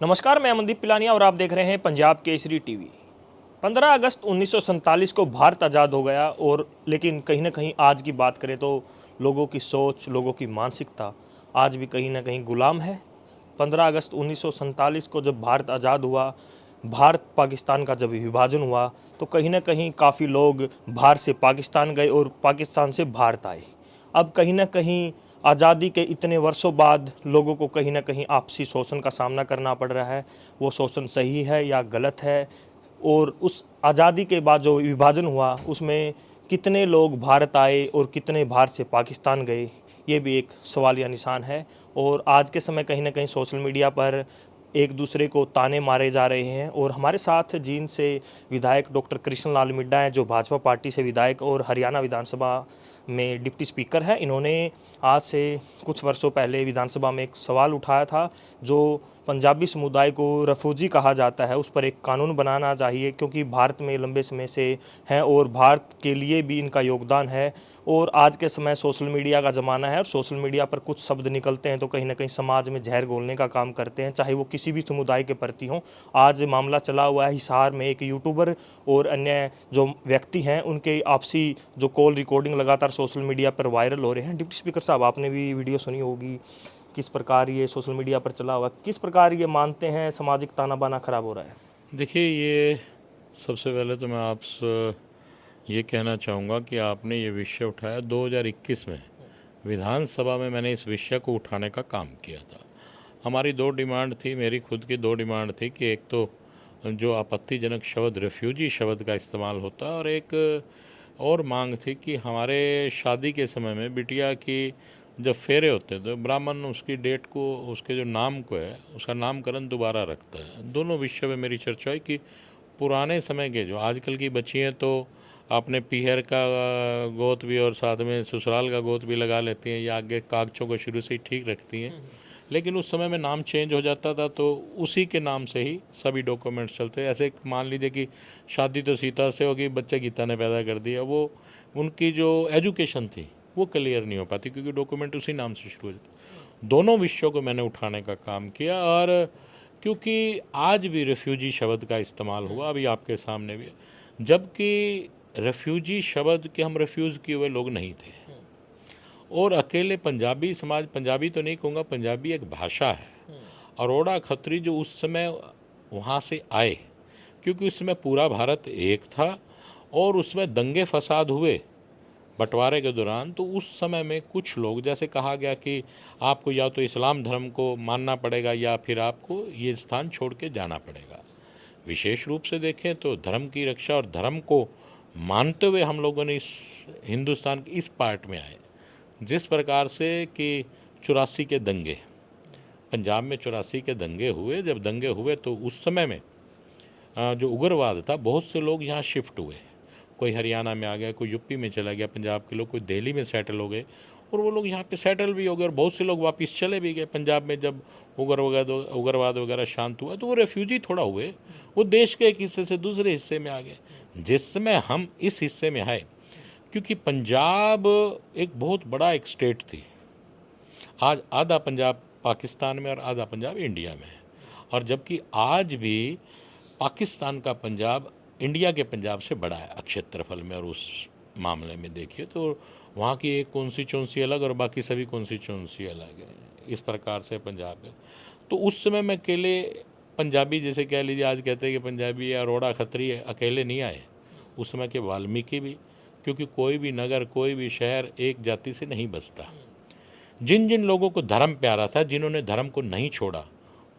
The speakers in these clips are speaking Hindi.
नमस्कार, मैं अमनदीप पिलानिया और आप देख रहे हैं पंजाब केसरी टीवी। 15 अगस्त 1947 को भारत आज़ाद हो गया और लेकिन कहीं ना कहीं आज की बात करें तो लोगों की सोच, लोगों की मानसिकता आज भी कहीं ना कहीं गुलाम है। 15 अगस्त 1947 को जब भारत आज़ाद हुआ, भारत पाकिस्तान का जब विभाजन हुआ, तो कहीं ना कहीं काफ़ी लोग भारत से पाकिस्तान गए और पाकिस्तान से भारत आए। अब कहीं ना कहीं आज़ादी के इतने वर्षों बाद लोगों को कहीं ना कहीं आपसी शोषण का सामना करना पड़ रहा है। वो शोषण सही है या गलत है, और उस आज़ादी के बाद जो विभाजन हुआ उसमें कितने लोग भारत आए और कितने भारत से पाकिस्तान गए, ये भी एक सवालिया निशान है। और आज के समय कहीं ना कहीं सोशल मीडिया पर एक दूसरे को ताने मारे जा रहे हैं। और हमारे साथ जींद से विधायक डॉक्टर कृष्ण लाल मिड्डा हैं, जो भाजपा पार्टी से विधायक और हरियाणा विधानसभा में डिप्टी स्पीकर हैं। इन्होंने आज से कुछ वर्षों पहले विधानसभा में एक सवाल उठाया था, जो पंजाबी समुदाय को रेफ्यूजी कहा जाता है, उस पर एक कानून बनाना चाहिए, क्योंकि भारत में लंबे समय से हैं और भारत के लिए भी इनका योगदान है। और आज के समय सोशल मीडिया का ज़माना है और सोशल मीडिया पर कुछ शब्द निकलते हैं तो कहीं ना कहीं समाज में जहर घोलने का काम करते हैं, चाहे वो किसी भी समुदाय के प्रति हों। आज मामला चला हुआ है हिसार में, एक यूट्यूबर और अन्य जो व्यक्ति हैं उनके आपसी जो कॉल रिकॉर्डिंग लगातार सोशल मीडिया पर वायरल हो रहे हैं। डिप्टी स्पीकर साहब, आपने भी वीडियो सुनी होगी, किस प्रकार ये सोशल मीडिया पर चला हुआ, किस प्रकार ये मानते हैं सामाजिक ताना बाना खराब हो रहा है? देखिए, ये सबसे पहले तो मैं आपसे ये कहना चाहूँगा कि आपने ये विषय उठाया 2021 में विधानसभा में। मैंने इस विषय को उठाने का काम किया था। हमारी दो डिमांड थी, मेरी खुद की दो डिमांड थी कि एक तो जो आपत्तिजनक शब्द रेफ्यूजी शब्द का इस्तेमाल होता, और एक और मांग थी कि हमारे शादी के समय में बिटिया की जब फेरे होते हैं तो ब्राह्मण उसकी डेट को, उसके जो नाम को है, उसका नामकरण दोबारा रखता है। दोनों विषय में मेरी चर्चा है कि पुराने समय के जो आजकल की बच्ची हैं तो आपने पीहर का गोत भी और साथ में ससुराल का गोत भी लगा लेती हैं, या आगे कागजों को शुरू से ही ठीक रखती हैं। लेकिन उस समय में नाम चेंज हो जाता था तो उसी के नाम से ही सभी डॉक्यूमेंट्स चलते। ऐसे मान लीजिए कि शादी तो सीता से होगी, बच्चे गीता ने पैदा कर दिया, वो उनकी जो एजुकेशन थी वो क्लियर नहीं हो पाती क्योंकि डॉक्यूमेंट उसी नाम से शुरू हो जाते। दोनों विषयों को मैंने उठाने का काम किया, और क्योंकि आज भी रेफ्यूजी शब्द का इस्तेमाल हुआ, अभी आपके सामने भी है, जबकि रेफ्यूजी शब्द के हम रेफ्यूज़ किए हुए लोग नहीं थे। और अकेले पंजाबी समाज, पंजाबी तो नहीं कहूँगा, पंजाबी एक भाषा है। अरोड़ा खत्री जो उस समय वहाँ से आए, क्योंकि उसमें पूरा भारत एक था और उसमें दंगे फसाद हुए बंटवारे के दौरान। तो उस समय में कुछ लोग, जैसे कहा गया कि आपको या तो इस्लाम धर्म को मानना पड़ेगा या फिर आपको ये स्थान छोड़ के जाना पड़ेगा। विशेष रूप से देखें तो धर्म की रक्षा और धर्म को मानते हुए हम लोगों ने इस हिंदुस्तान के इस पार्ट में आए। जिस प्रकार से कि 84 के दंगे, पंजाब में 84 के दंगे हुए, जब दंगे हुए तो उस समय में जो उग्रवाद था, बहुत से लोग यहाँ शिफ्ट हुए। कोई हरियाणा में आ गया, कोई यूपी में चला गया, पंजाब के लोग कोई दिल्ली में सेटल हो गए, और वो लोग यहाँ पे सेटल भी हो गए, और बहुत से लोग वापस चले भी गए। पंजाब में जब उग्रवाद वगैरह शांत हुआ तो वो रेफ्यूजी थोड़ा हुए, वो देश के एक हिस्से से दूसरे हिस्से में आ गए। जिस समय हम इस हिस्से में आए, क्योंकि पंजाब एक बहुत बड़ा एक स्टेट थी। आज आधा पंजाब पाकिस्तान में और आधा पंजाब इंडिया में है, और जबकि आज भी पाकिस्तान का पंजाब इंडिया के पंजाब से बड़ा है क्षेत्रफल में, और उस मामले में देखिए तो वहाँ की एक कॉन्स्टिट्यूंसी अलग और बाकी सभी कॉन्स्टिट्यूंसी अलग है। इस प्रकार से पंजाब है। तो उस समय में अकेले पंजाबी, जैसे कह लीजिए आज कहते हैं कि पंजाबी या अरोड़ा खत्री अकेले नहीं आए, उस समय के वाल्मीकि भी, क्योंकि कोई भी नगर, कोई भी शहर एक जाति से नहीं बसता। जिन जिन लोगों को धर्म प्यारा था, जिन्होंने धर्म को नहीं छोड़ा,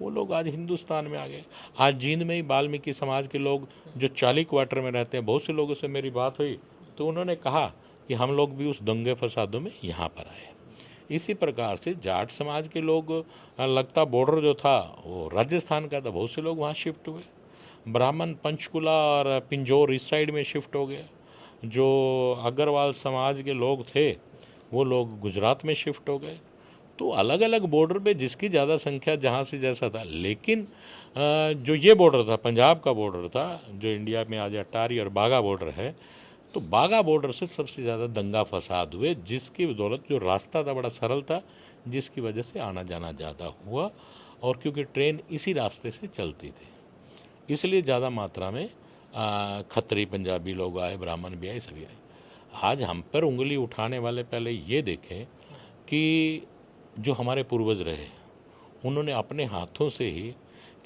वो लोग आज हिंदुस्तान में आ गए। आज जींद में ही वाल्मीकि समाज के लोग जो 40 क्वार्टर में रहते हैं, बहुत से लोगों से मेरी बात हुई तो उन्होंने कहा कि हम लोग भी उस दंगे फसादों में यहाँ पर आए। इसी प्रकार से जाट समाज के लोग, लगता बॉर्डर जो था वो राजस्थान का था, बहुत से लोग वहाँ शिफ्ट हुए। ब्राह्मण पंचकुला और पिंजौर इस साइड में शिफ्ट हो गया। जो अग्रवाल समाज के लोग थे वो लोग गुजरात में शिफ्ट हो गए। तो अलग अलग बॉर्डर पे जिसकी ज़्यादा संख्या जहाँ से जैसा था, लेकिन जो ये बॉर्डर था, पंजाब का बॉर्डर था, जो इंडिया में आज अटारी और बाघा बॉर्डर है, तो बाघा बॉर्डर से सबसे ज़्यादा दंगा फसाद हुए, जिसकी बदौलत जो रास्ता था बड़ा सरल था, जिसकी वजह से आना जाना ज़्यादा हुआ। और क्योंकि ट्रेन इसी रास्ते से चलती थी, इसलिए ज़्यादा मात्रा में खत्री पंजाबी लोग आए, ब्राह्मण भी आए, सभी आए। आज हम पर उंगली उठाने वाले पहले ये देखें कि जो हमारे पूर्वज रहे उन्होंने अपने हाथों से ही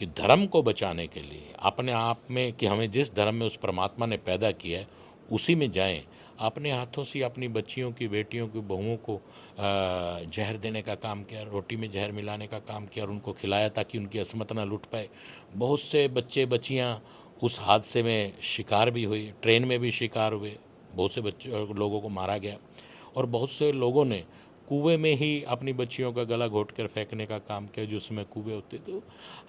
कि धर्म को बचाने के लिए अपने आप में कि हमें जिस धर्म में उस परमात्मा ने पैदा किया है उसी में जाएं, अपने हाथों से अपनी बच्चियों की, बेटियों की, बहुओं को जहर देने का काम किया, रोटी में जहर मिलाने का काम किया और उनको खिलाया ताकि उनकी असमत ना लुट पाए। बहुत से बच्चे बच्चियां उस हादसे में शिकार भी हुई, ट्रेन में भी शिकार हुए, बहुत से बच्चे लोगों को मारा गया और बहुत से लोगों ने कुएं में ही अपनी बच्चियों का गला घोट कर फेंकने का काम किया जो उसमें कुएं होते। तो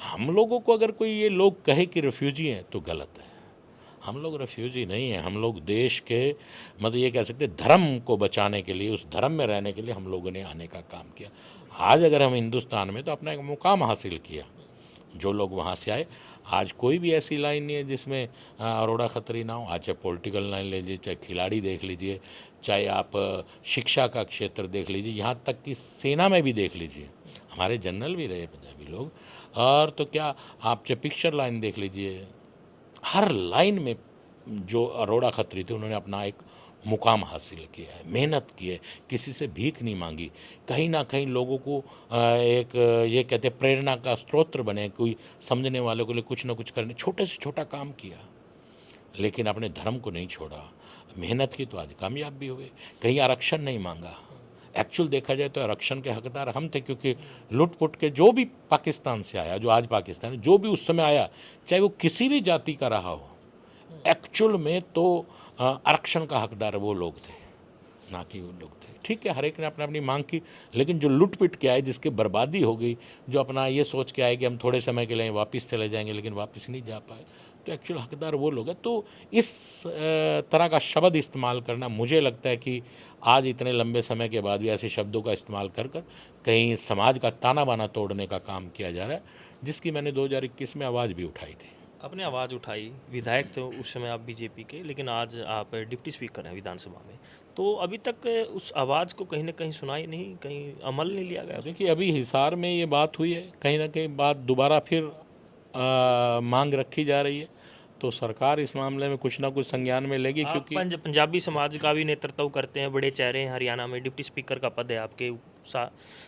हम लोगों को अगर कोई ये लोग कहे कि रेफ्यूजी हैं तो गलत है। हम लोग रेफ्यूजी नहीं हैं, हम लोग देश के मतलब ये कह सकते धर्म को बचाने के लिए, उस धर्म में रहने के लिए हम लोगों ने आने का काम किया। आज अगर हम हिंदुस्तान में तो अपना एक मुकाम हासिल किया, जो लोग वहाँ से आए। आज कोई भी ऐसी लाइन नहीं है जिसमें अरोड़ा खत्री ना हो। आज चाहे पॉलिटिकल लाइन ले लीजिए, चाहे खिलाड़ी देख लीजिए, चाहे आप शिक्षा का क्षेत्र देख लीजिए, यहाँ तक कि सेना में भी देख लीजिए, हमारे जनरल भी रहे पंजाबी लोग। और तो क्या आप चाहे पिक्चर लाइन देख लीजिए, हर लाइन में जो अरोड़ा खत्री थे उन्होंने अपना एक मुकाम हासिल किया है, मेहनत की है, किसी से भीख नहीं मांगी, कहीं ना कहीं लोगों को एक ये कहते हैं प्रेरणा का स्रोत बने, कोई समझने वालों के लिए कुछ ना कुछ करने, छोटे से छोटा काम किया लेकिन अपने धर्म को नहीं छोड़ा, मेहनत की तो आज कामयाब भी हुए। कहीं आरक्षण नहीं मांगा। एक्चुअल देखा जाए तो आरक्षण के हकदार हम थे, क्योंकि लुट-पुट के जो भी पाकिस्तान से आया, जो आज पाकिस्तान, जो भी उस समय आया, चाहे वो किसी भी जाति का रहा हो, एक्चुअल में तो आरक्षण का हकदार वो लोग थे, ना कि वो लोग थे। ठीक है, हर एक ने अपनी अपनी मांग की, लेकिन जो लुट-पिट के आए, जिसकी बर्बादी हो गई, जो अपना ये सोच के आए कि हम थोड़े समय के लिए वापस चले जाएंगे, लेकिन वापस नहीं जा पाए, तो एक्चुअल हकदार वो लोग हैं। तो इस तरह का शब्द इस्तेमाल करना, मुझे लगता है कि आज इतने लंबे समय के बाद भी ऐसे शब्दों का इस्तेमाल कर कर कहीं समाज का ताना बाना तोड़ने का काम किया जा रहा है, जिसकी मैंने 2021 में आवाज़ भी उठाई थी। आपने आवाज़ उठाई, विधायक थे उस समय आप बीजेपी के, लेकिन आज आप डिप्टी स्पीकर हैं विधानसभा में। तो अभी तक उस आवाज़ को कहीं न कहीं सुनाई नहीं, कहीं अमल नहीं लिया गया? देखिए, अभी हिसार में ये बात हुई है, कहीं ना कहीं बात दोबारा फिर मांग रखी जा रही है, तो सरकार इस मामले में कुछ ना कुछ संज्ञान में लेगी, आप क्योंकि पंजाबी समाज का भी नेतृत्व करते हैं, बड़े चेहरे हैं हरियाणा में, डिप्टी स्पीकर का पद है आपके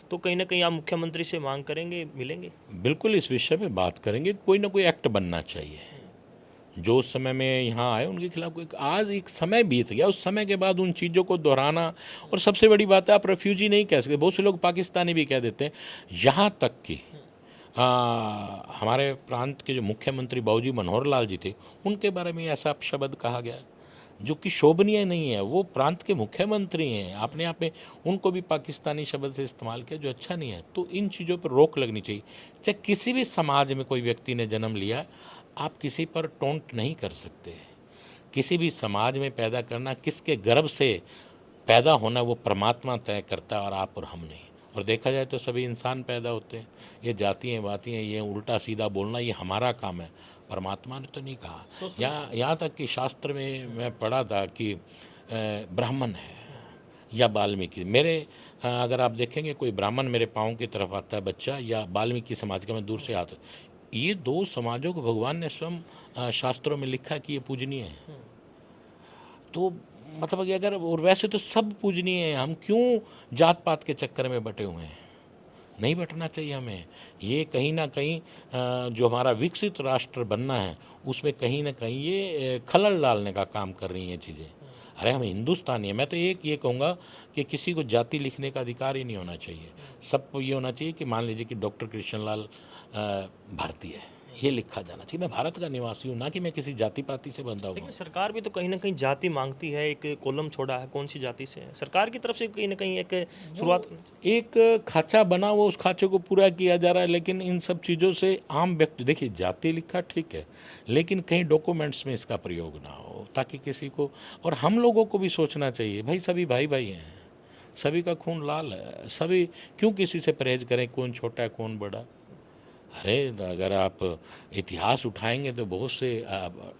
तो कहीं ना कहीं आप मुख्यमंत्री से मांग करेंगे, मिलेंगे? बिल्कुल इस विषय पे बात करेंगे। कोई ना कोई एक्ट बनना चाहिए। जो उस समय में यहाँ आए उनके खिलाफ कोई, आज एक समय बीत गया, उस समय के बाद उन चीज़ों को दोहराना। और सबसे बड़ी बात है, आप रेफ्यूजी नहीं कह सकते, बहुत से लोग पाकिस्तानी भी कह देते हैं। यहाँ तक कि हमारे प्रांत के जो मुख्यमंत्री बाबूजी मनोहर लाल जी थे, उनके बारे में ऐसा शब्द कहा गया जो कि शोभनीय नहीं है। वो प्रांत के मुख्यमंत्री हैं, अपने आप में उनको भी पाकिस्तानी शब्द से इस्तेमाल किया जो अच्छा नहीं है। तो इन चीज़ों पर रोक लगनी चाहिए। चाहे किसी भी समाज में कोई व्यक्ति ने जन्म लिया, आप किसी पर टोंट नहीं कर सकते। किसी भी समाज में पैदा करना, किसके गर्भ से पैदा होना, वो परमात्मा तय करता है और आप और हम नहीं। और देखा जाए तो सभी इंसान पैदा होते हैं। ये जातियाँ बातियाँ, ये उल्टा सीधा बोलना, ये हमारा काम है, परमात्मा ने तो नहीं कहा। यहाँ तक कि शास्त्र में मैं पढ़ा था कि ब्राह्मण है या वाल्मीकि, मेरे अगर आप देखेंगे कोई ब्राह्मण मेरे पाँव की तरफ आता है बच्चा, या वाल्मीकि समाज का, मैं दूर से आता, ये दो समाजों को भगवान ने स्वयं शास्त्रों में लिखा कि ये पूजनीय है। तो मतलब कि अगर, और वैसे तो सब पूजनीय हैं, हम क्यों जात पात के चक्कर में बटे हुए हैं? नहीं बटना चाहिए हमें। ये कहीं ना कहीं जो हमारा विकसित राष्ट्र बनना है, उसमें कहीं ना कहीं ये खलल डालने का काम कर रही हैं चीज़ें। अरे हम हिंदुस्तानी हैं। मैं तो एक ये कहूँगा कि किसी को जाति लिखने का अधिकार ही नहीं होना चाहिए। सबको ये होना चाहिए कि मान लीजिए कि डॉक्टर कृष्णलाल भारतीय है, ये लिखा जाना चाहिए। मैं भारत का निवासी हूँ, ना कि मैं किसी जाति पाति से बंधा हुआ लेकिन हूँ। सरकार भी तो कहीं ना कहीं जाति मांगती है, एक कॉलम छोड़ा है, कौन सी जाति से है? सरकार की तरफ से कहीं ना कहीं एक शुरुआत एक खाचा बना हुआ, उस खाचे को पूरा किया जा रहा है। लेकिन इन सब चीज़ों से आम व्यक्ति, देखिए जाति लिखा ठीक है, लेकिन कहीं डॉक्यूमेंट्स में इसका प्रयोग ना हो, ताकि किसी को, और हम लोगों को भी सोचना चाहिए, भाई सभी भाई भाई हैं, सभी का खून लाल है, सभी क्यों किसी से परहेज करें, कौन छोटा है कौन बड़ा। अरे अगर आप इतिहास उठाएंगे तो बहुत से,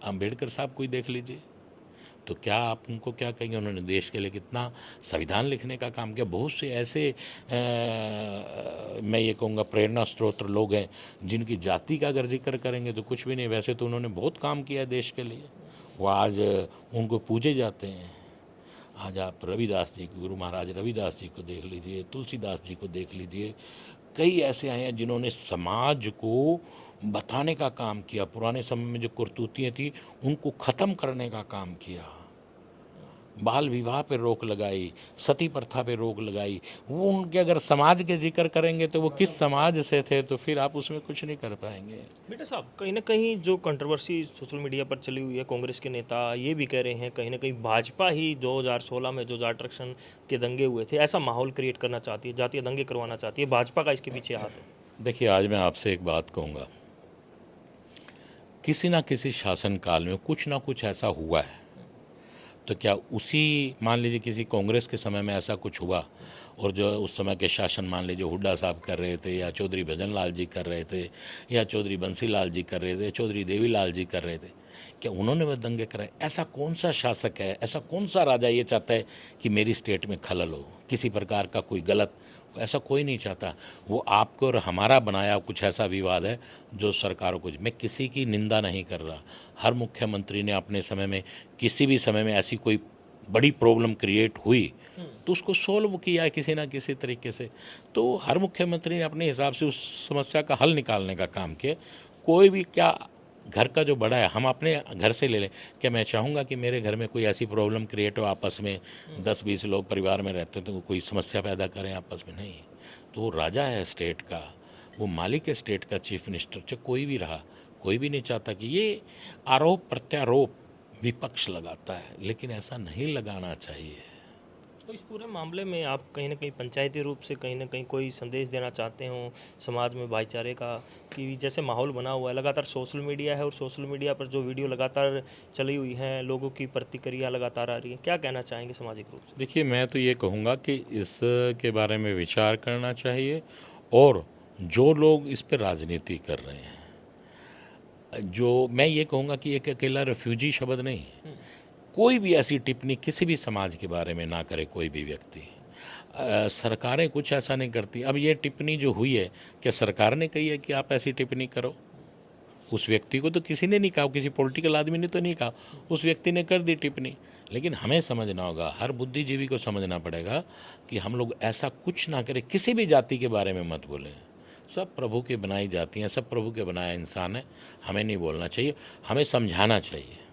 अम्बेडकर साहब को ही देख लीजिए, तो क्या आप उनको क्या कहेंगे? उन्होंने देश के लिए कितना संविधान लिखने का काम किया। बहुत से ऐसे मैं ये कहूँगा प्रेरणा स्रोत लोग हैं जिनकी जाति का अगर जिक्र करेंगे तो कुछ भी नहीं। वैसे तो उन्होंने बहुत काम किया है देश के लिए, वो आज उनको पूजे जाते हैं। आज आप रविदास जी, गुरु महाराज रविदास जी को देख लीजिए, तुलसीदास जी को देख लीजिए, कई ऐसे आए हैं जिन्होंने समाज को बताने का काम किया। पुराने समय में जो करतूतियाँ थी उनको ख़त्म करने का काम किया। बाल विवाह पे रोक लगाई, सती प्रथा पे रोक लगाई। वो उनके अगर समाज के जिक्र करेंगे तो वो किस समाज से थे, तो फिर आप उसमें कुछ नहीं कर पाएंगे। बेटा साहब, कहीं ना कहीं जो कंट्रोवर्सी सोशल मीडिया पर चली हुई है, कांग्रेस के नेता ये भी कह रहे हैं कहीं ना कहीं भाजपा ही 2016 में जो जाट आरक्षण के दंगे हुए थे ऐसा माहौल क्रिएट करना चाहती है, जातीय दंगे करवाना चाहती है, भाजपा का इसके पीछे हाथ है। देखिए, आज मैं आपसे एक बात कहूँगा, किसी ना किसी शासन काल में कुछ ना कुछ ऐसा हुआ है। तो क्या उसी, मान लीजिए किसी कांग्रेस के समय में ऐसा कुछ हुआ और जो उस समय के शासन मान लीजिए हुड्डा साहब कर रहे थे, या चौधरी भजन लाल जी कर रहे थे, या चौधरी बंसी लाल जी कर रहे थे, चौधरी देवी लाल जी कर रहे थे, क्या उन्होंने वह दंगे कराए? ऐसा कौन सा शासक है, ऐसा कौन सा राजा ये चाहता है कि मेरी स्टेट में खलल हो, किसी प्रकार का कोई गलत? ऐसा कोई नहीं चाहता। वो आपको और हमारा बनाया कुछ ऐसा विवाद है जो सरकारों को, मैं किसी की निंदा नहीं कर रहा। हर मुख्यमंत्री ने अपने समय में, किसी भी समय में ऐसी कोई बड़ी प्रॉब्लम क्रिएट हुई तो उसको सोल्व किया है किसी ना किसी तरीके से। तो हर मुख्यमंत्री ने अपने हिसाब से उस समस्या का हल निकालने का काम किया। कोई भी, क्या घर का जो बड़ा है, हम अपने घर से ले लें, क्या मैं चाहूँगा कि मेरे घर में कोई ऐसी प्रॉब्लम क्रिएट हो, आपस में 10-20 लोग परिवार में रहते हैं तो कोई समस्या पैदा करें आपस में? नहीं। तो वो राजा है स्टेट का, वो मालिक है स्टेट का, चीफ मिनिस्टर चाहे कोई भी रहा, कोई भी नहीं चाहता कि ये आरोप प्रत्यारोप विपक्ष लगाता है, लेकिन ऐसा नहीं लगाना चाहिए। तो इस पूरे मामले में आप कहीं ना कहीं पंचायती रूप से कहीं ना कहीं कोई संदेश देना चाहते हो समाज में भाईचारे का, कि जैसे माहौल बना हुआ है, लगातार सोशल मीडिया है और सोशल मीडिया पर जो वीडियो लगातार चली हुई हैं, लोगों की प्रतिक्रिया लगातार आ रही है, क्या कहना चाहेंगे सामाजिक रूप से? देखिए, मैं तो ये कहूँगा कि इसके बारे में विचार करना चाहिए, और जो लोग इस पे राजनीति कर रहे हैं, जो मैं ये कहूँगा कि एक अकेला रेफ्यूजी शब्द नहीं है। कोई भी ऐसी टिप्पणी किसी भी समाज के बारे में ना करे कोई भी व्यक्ति। सरकारें कुछ ऐसा नहीं करती। अब ये टिप्पणी जो हुई है, क्या सरकार ने कही है कि आप ऐसी टिप्पणी करो? उस व्यक्ति को तो किसी ने नहीं कहा, किसी पॉलिटिकल आदमी ने तो नहीं कहा, उस व्यक्ति ने कर दी टिप्पणी। लेकिन हमें समझना होगा, हर बुद्धिजीवी को समझना पड़ेगा कि हम लोग ऐसा कुछ ना करें, किसी भी जाति के बारे में मत बोलें। सब प्रभु की बनाई जाती हैं, सब प्रभु के बनाया इंसान है, हमें नहीं बोलना चाहिए, हमें समझाना चाहिए।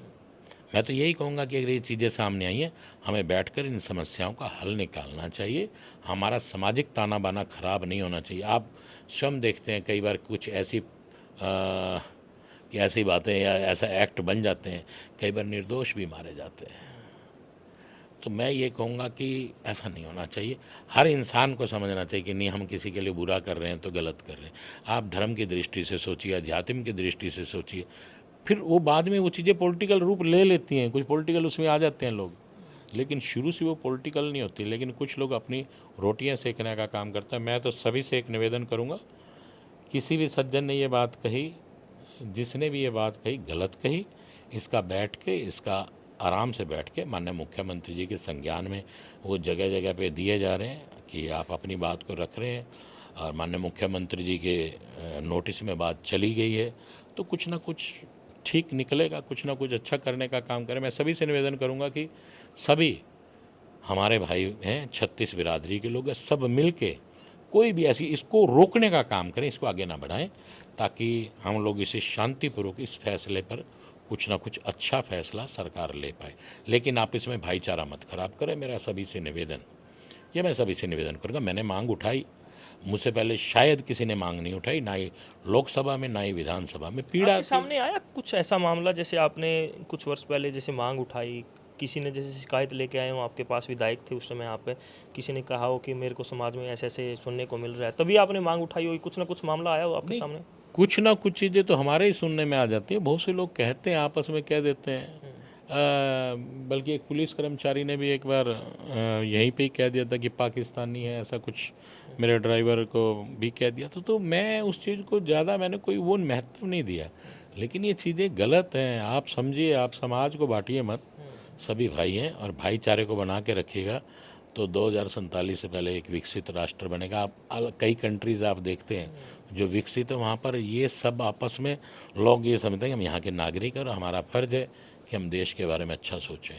मैं तो यही कहूँगा कि अगर ये चीज़ें सामने आई हैं, हमें बैठकर इन समस्याओं का हल निकालना चाहिए। हमारा सामाजिक ताना बाना खराब नहीं होना चाहिए। आप स्वयं देखते हैं कई बार कुछ ऐसी कि ऐसी बातें या ऐसा एक्ट बन जाते हैं, कई बार निर्दोष भी मारे जाते हैं। तो मैं ये कहूँगा कि ऐसा नहीं होना चाहिए। हर इंसान को समझना चाहिए कि नहीं, हम किसी के लिए बुरा कर रहे हैं तो गलत कर रहे हैं। आप धर्म की दृष्टि से सोचिए, अध्यात्म की दृष्टि से सोचिए, फिर वो बाद में वो चीज़ें पॉलिटिकल रूप ले लेती हैं, कुछ पॉलिटिकल उसमें आ जाते हैं लोग, लेकिन शुरू से वो पॉलिटिकल नहीं होती। लेकिन कुछ लोग अपनी रोटियां सेकने का काम करते हैं। मैं तो सभी से एक निवेदन करूँगा, किसी भी सज्जन ने ये बात कही, जिसने भी ये बात कही, गलत कही, इसका बैठ के, इसका आराम से बैठ के माननीय मुख्यमंत्री जी के संज्ञान में वो जगह जगह पे दिए जा रहे हैं कि आप अपनी बात को रख रहे हैं, और माननीय मुख्यमंत्री जी के नोटिस में बात चली गई है, तो कुछ ना कुछ ठीक निकलेगा, कुछ ना कुछ अच्छा करने का काम करें। मैं सभी से निवेदन करूंगा कि सभी हमारे भाई हैं, 36 बिरादरी के लोग हैं, सब मिल के कोई भी ऐसी, इसको रोकने का काम करें, इसको आगे ना बढ़ाएं, ताकि हम लोग इसे शांतिपूर्वक इस फैसले पर कुछ ना कुछ अच्छा फैसला सरकार ले पाए। लेकिन आप इसमें भाईचारा मत खराब करें, मेरा सभी से निवेदन, ये मैं सभी से निवेदन करूँगा। मैंने मांग उठाई, मुझसे पहले शायद किसी ने मांग नहीं उठाई, ना ही लोकसभा में ना ही विधानसभा में। पीड़ा आपके सामने आया कुछ ऐसा मामला जैसे आपने कुछ वर्ष पहले जैसे मांग उठाई, किसी ने जैसे शिकायत लेके आए हो, आपके पास विधायक थे उस समय, आप पे किसी ने कहा हो कि मेरे को समाज में ऐसे ऐसे सुनने को मिल रहा है, तभी आपने मांग उठाई हो, कुछ ना कुछ मामला आया हो आपके नहीं, सामने? कुछ ना कुछ चीज़ें तो हमारे ही सुनने में आ जाती हैं। बहुत से लोग कहते हैं, आपस में कह देते हैं। बल्कि एक पुलिस कर्मचारी ने भी एक बार यहीं पे ही कह दिया था कि पाकिस्तानी है, ऐसा कुछ मेरे ड्राइवर को भी कह दिया था। तो मैं उस चीज़ को ज़्यादा, मैंने कोई वो महत्व नहीं दिया। लेकिन ये चीज़ें गलत हैं, आप समझिए, आप समाज को बांटिए मत, सभी भाई हैं और भाईचारे को बना के रखिएगा तो 2047 से पहले एक विकसित राष्ट्र बनेगा। आप कई कंट्रीज़ आप देखते हैं जो विकसित है, वहाँ पर ये सब आपस में लोग ये समझते हैं कि हम यहाँ के नागरिक हैं और हमारा फ़र्ज़ है कि हम देश के बारे में अच्छा सोचें।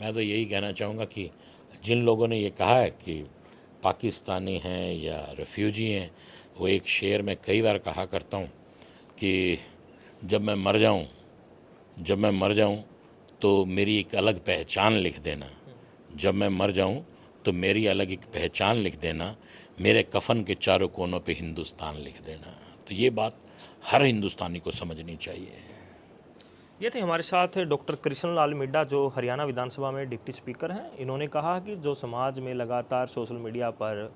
मैं तो यही कहना चाहूँगा कि जिन लोगों ने ये कहा है कि पाकिस्तानी हैं या रेफ्यूजी हैं, वो एक शेर में कई बार कहा करता हूँ कि जब मैं मर जाऊँ तो मेरी एक अलग पहचान लिख देना, जब मैं मर जाऊँ तो मेरी अलग एक पहचान लिख देना, मेरे कफन के चारों कोनों पे हिंदुस्तान लिख देना। तो ये बात हर हिंदुस्तानी को समझनी चाहिए। ये थे हमारे साथ डॉक्टर कृष्ण लाल मिड्डा, जो हरियाणा विधानसभा में डिप्टी स्पीकर हैं। इन्होंने कहा कि जो समाज में लगातार सोशल मीडिया पर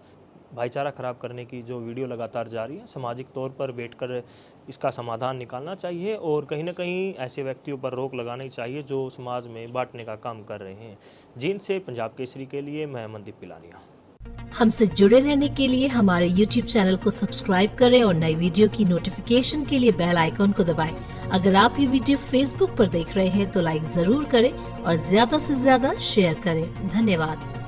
भाईचारा खराब करने की जो वीडियो लगातार जारी है, सामाजिक तौर पर बैठकर इसका समाधान निकालना चाहिए और कहीं ना कहीं ऐसे व्यक्तियों पर रोक लगानी चाहिए जो समाज में बांटने का काम कर रहे हैं। जींद से पंजाब केसरी के लिए मैं मनदीप पिलानिया। हमसे जुड़े रहने के लिए हमारे YouTube चैनल को सब्सक्राइब करें और नई वीडियो की नोटिफिकेशन के लिए बेल आइकॉन को दबाएं। अगर आप ये वीडियो Facebook पर देख रहे हैं तो लाइक जरूर करें और ज्यादा से ज्यादा शेयर करें। धन्यवाद।